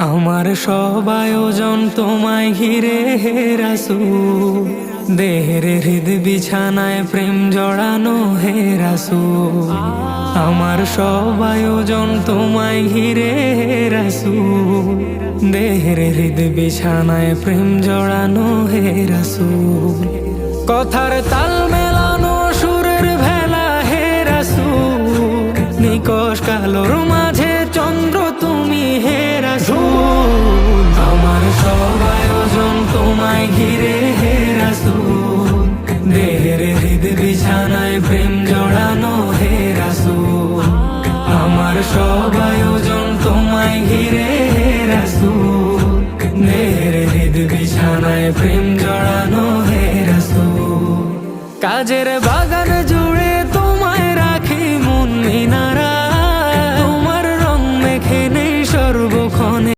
আমার সব আয়োজন তোমায় ঘিরে হে রাসূল, দেহের হৃদ বিছানায় প্রেম জড়ানো হে রাসূল। আমার সব আয়োজন তোমায় ঘিরে হে রাসূল, দেহের হৃদ বিছানায় প্রেম জড়ানো হে রাসূল। কথার তাল মেলানো সুরের ভেলা হে রাসূল, নিকশ কালোর মাঝে চন্দ্র তুমি হে রাসূল। আমার সব আয়োজন তোমায় ঘিরে হে রাসূল, দেহের হৃদ বিছানায় প্রেম জড়ানো হে রাসূল। আমার সব আয়োজন তোমায় ঘিরে হে রাসূল, দেহের হৃদ বিছানায় প্রেম জড়ানো হে রাসূল। কাজের বাগান